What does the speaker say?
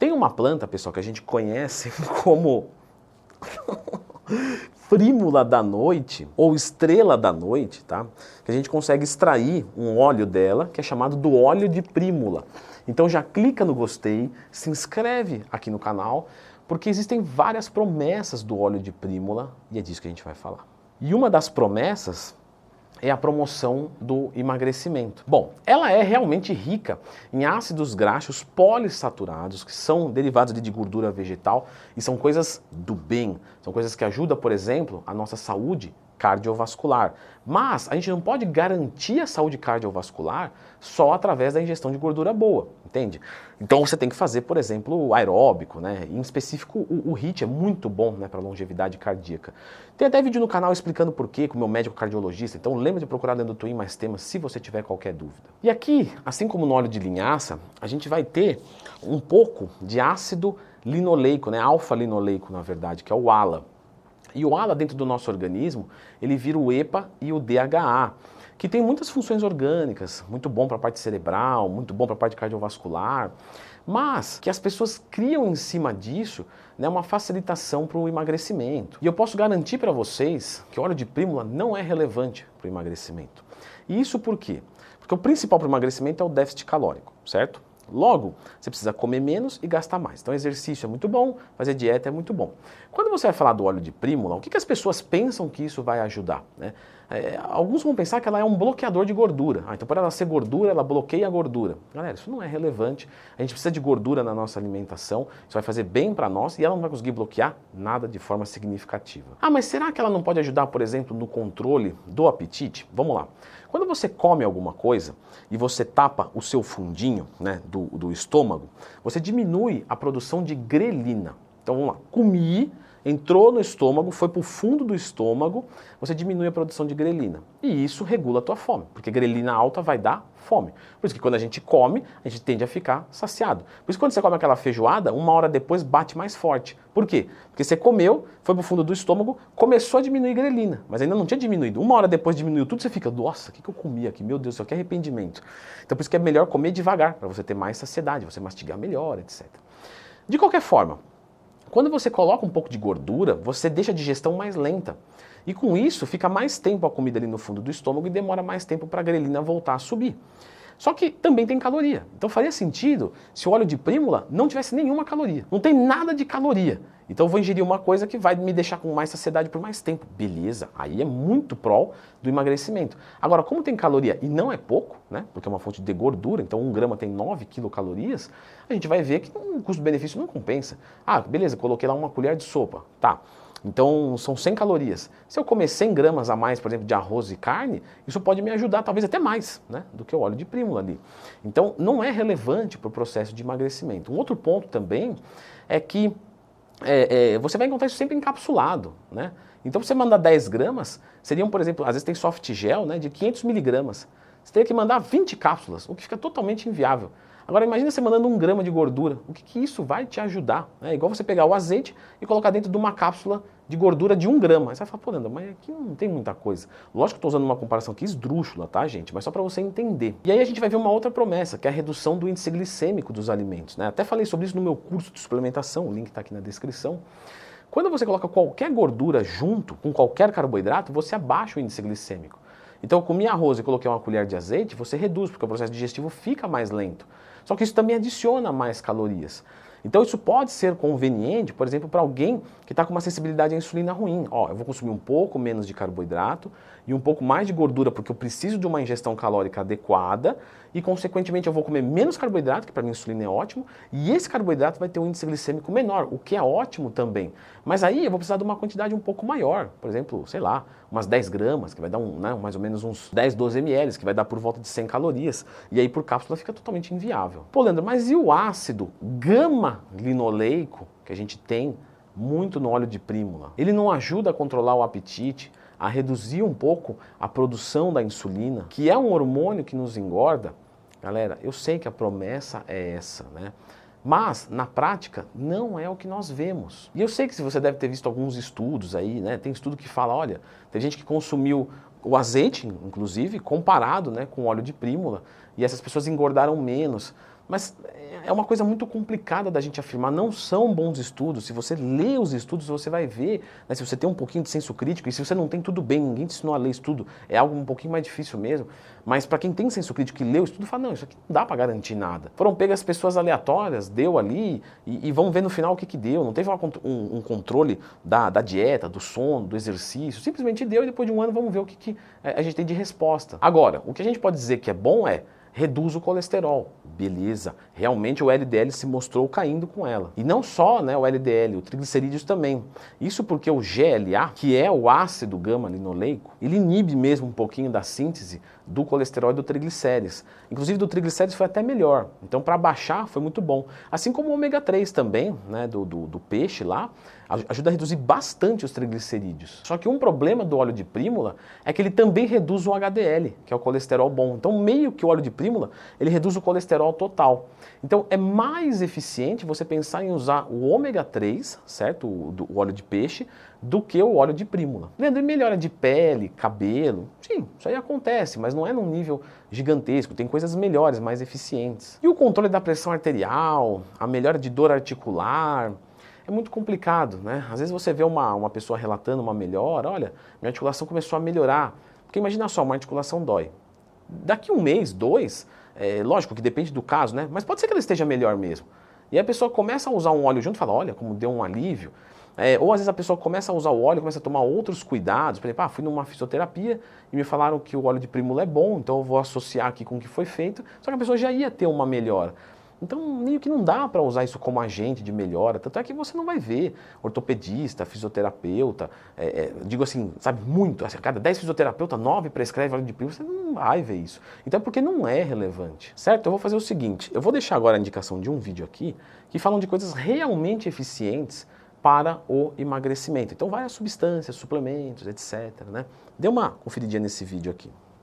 Tem uma planta, pessoal, que a gente conhece como prímula da noite ou estrela da noite, tá? Que a gente consegue extrair um óleo dela, que é chamado do óleo de prímula. Então já clica no gostei, se inscreve aqui no canal, porque existem várias promessas do óleo de prímula e é disso que a gente vai falar. E uma das promessas é a promoção do emagrecimento. Bom, ela é realmente rica em ácidos graxos polissaturados, que são derivados de gordura vegetal e são coisas do bem, são coisas que ajudam, por exemplo, a nossa saúde cardiovascular. Mas a gente não pode garantir a saúde cardiovascular só através da ingestão de gordura boa, entende? Então você tem que fazer, por exemplo, o aeróbico, né? Em específico o HIIT é muito bom, né, para longevidade cardíaca. Tem até vídeo no canal explicando por quê, com o meu médico cardiologista, então lembra de procurar dentro do Twin mais temas se você tiver qualquer dúvida. E aqui, assim como no óleo de linhaça, a gente vai ter um pouco de ácido linoleico, né, alfa-linoleico na verdade, que é o ALA. E o ALA dentro do nosso organismo, ele vira o EPA e o DHA, que tem muitas funções orgânicas, muito bom para a parte cerebral, muito bom para a parte cardiovascular, mas que as pessoas criam em cima disso, né, uma facilitação para o emagrecimento. E eu posso garantir para vocês que o óleo de prímula não é relevante para o emagrecimento. E isso por quê? Porque o principal para o emagrecimento é o déficit calórico, certo? Logo, você precisa comer menos e gastar mais. Então exercício é muito bom, fazer dieta é muito bom. Quando você vai falar do óleo de prímula, o que as pessoas pensam que isso vai ajudar, né? Alguns vão pensar que ela é um bloqueador de gordura. Então por ela ser gordura, ela bloqueia a gordura. Galera, isso não é relevante. A gente precisa de gordura na nossa alimentação, isso vai fazer bem para nós e ela não vai conseguir bloquear nada de forma significativa. Ah, mas será que ela não pode ajudar, por exemplo, no controle do apetite? Vamos lá. Quando você come alguma coisa e você tapa o seu fundinho, né, do estômago, você diminui a produção de grelina. Então vamos lá, comi, entrou no estômago, foi para o fundo do estômago, você diminui a produção de grelina. E isso regula a tua fome, porque grelina alta vai dar fome. Por isso que quando a gente come, a gente tende a ficar saciado. Por isso que quando você come aquela feijoada, uma hora depois bate mais forte. Por quê? Porque você comeu, foi para o fundo do estômago, começou a diminuir grelina, mas ainda não tinha diminuído. Uma hora depois diminuiu tudo, você fica, nossa, o que eu comi aqui? Meu Deus do céu, que arrependimento. Então por isso que é melhor comer devagar, para você ter mais saciedade, você mastigar melhor, etc. De qualquer forma, quando você coloca um pouco de gordura, você deixa a digestão mais lenta. E com isso, fica mais tempo a comida ali no fundo do estômago e demora mais tempo para a grelina voltar a subir. Só que também tem caloria. Então faria sentido se o óleo de prímula não tivesse nenhuma caloria. Não tem nada de caloria. Então eu vou ingerir uma coisa que vai me deixar com mais saciedade por mais tempo. Beleza, aí é muito prol do emagrecimento. Agora, como tem caloria e não é pouco, né? Porque é uma fonte de gordura, então 1 grama tem 9 quilocalorias, a gente vai ver que o custo-benefício não compensa. Ah, beleza, coloquei lá uma colher de sopa. Tá. Então são 100 calorias. Se eu comer 100 gramas a mais, por exemplo, de arroz e carne, isso pode me ajudar talvez até mais, né, do que o óleo de prímula ali. Então não é relevante para o processo de emagrecimento. Um outro ponto também é que você vai encontrar isso sempre encapsulado, né? Então você mandar 10 gramas, seriam, por exemplo, às vezes tem soft gel, né, de 500 miligramas. Você teria que mandar 20 cápsulas, o que fica totalmente inviável. Agora imagina você mandando 1 grama de gordura, o que isso vai te ajudar? É igual você pegar o azeite e colocar dentro de uma cápsula de gordura de 1 grama. Aí você vai falar, pô, Leandro, mas aqui não tem muita coisa. Lógico que eu estou usando uma comparação aqui esdrúxula, tá, gente? Mas só para você entender. E aí a gente vai ver uma outra promessa, que é a redução do índice glicêmico dos alimentos, né? Até falei sobre isso no meu curso de suplementação, o link está aqui na descrição. Quando você coloca qualquer gordura junto com qualquer carboidrato, você abaixa o índice glicêmico. Então eu comi arroz e coloquei uma colher de azeite, você reduz, porque o processo digestivo fica mais lento. Só que isso também adiciona mais calorias. Então isso pode ser conveniente, por exemplo, para alguém que está com uma sensibilidade à insulina ruim. Ó, eu vou consumir um pouco menos de carboidrato e um pouco mais de gordura porque eu preciso de uma ingestão calórica adequada e, consequentemente, eu vou comer menos carboidrato, que para mim a insulina é ótimo, e esse carboidrato vai ter um índice glicêmico menor, o que é ótimo também. Mas aí eu vou precisar de uma quantidade um pouco maior, por exemplo, sei lá, umas 10 gramas, que vai dar mais ou menos uns 10, 12 ml, que vai dar por volta de 100 calorias, e aí por cápsula fica totalmente inviável. Pô, Leandro, mas e o ácido gama-linoleico que a gente tem muito no óleo de prímula? Ele não ajuda a controlar o apetite, a reduzir um pouco a produção da insulina, que é um hormônio que nos engorda? Galera, eu sei que a promessa é essa, né? Mas, na prática, não é o que nós vemos. E eu sei que você deve ter visto alguns estudos aí, né? Tem estudo que fala, olha, tem gente que consumiu o azeite, inclusive, comparado, né, com o óleo de prímula, e essas pessoas engordaram menos. Mas é uma coisa muito complicada da gente afirmar, não são bons estudos. Se você lê os estudos, você vai ver, né, se você tem um pouquinho de senso crítico, e se você não tem, tudo bem, ninguém te ensinou a ler estudo, é algo um pouquinho mais difícil mesmo. Mas para quem tem senso crítico e lê o estudo, fala, não, isso aqui não dá para garantir nada. Foram pegas pessoas aleatórias, deu ali, e vamos ver no final o que deu. Não teve um controle da dieta, do sono, do exercício, simplesmente deu e depois de um ano vamos ver o que a gente tem de resposta. Agora, o que a gente pode dizer que é bom é, reduz o colesterol. Beleza, realmente o LDL se mostrou caindo com ela. E não só, né, o LDL, o triglicerídeos também. Isso porque o GLA, que é o ácido gama-linoleico, ele inibe mesmo um pouquinho da síntese do colesterol e do triglicérides. Inclusive do triglicérides foi até melhor. Então para baixar foi muito bom. Assim como o ômega 3 também, né, do peixe lá, ajuda a reduzir bastante os triglicerídeos. Só que um problema do óleo de prímula é que ele também reduz o HDL, que é o colesterol bom. Então meio que o óleo de prímula, ele reduz o colesterol total. Então é mais eficiente você pensar em usar o ômega 3, certo? O óleo de peixe, do que o óleo de prímula. Leandro, e melhora de pele, cabelo? Sim, isso aí acontece, mas não é num nível gigantesco, tem coisas melhores, mais eficientes. E o controle da pressão arterial, a melhora de dor articular, é muito complicado, né? Às vezes você vê uma pessoa relatando uma melhora, olha, minha articulação começou a melhorar. Porque imagina só, uma articulação dói. Daqui um mês, dois, lógico que depende do caso, né? Mas pode ser que ela esteja melhor mesmo. E aí a pessoa começa a usar um óleo junto e fala, olha como deu um alívio. Ou às vezes a pessoa começa a usar o óleo, começa a tomar outros cuidados. Por exemplo, fui numa fisioterapia e me falaram que o óleo de prímula é bom, então eu vou associar aqui com o que foi feito. Só que a pessoa já ia ter uma melhora. Então, meio que não dá para usar isso como agente de melhora, tanto é que você não vai ver ortopedista, fisioterapeuta, digo assim, sabe, muito, assim, a cada 10 fisioterapeutas, 9 prescreve óleo de prímula, você não vai ver isso. Então, porque não é relevante, certo? Eu vou fazer o seguinte, eu vou deixar agora a indicação de um vídeo aqui, que falam de coisas realmente eficientes para o emagrecimento. Então, várias substâncias, suplementos, etc, né? Dê uma conferidinha nesse vídeo aqui.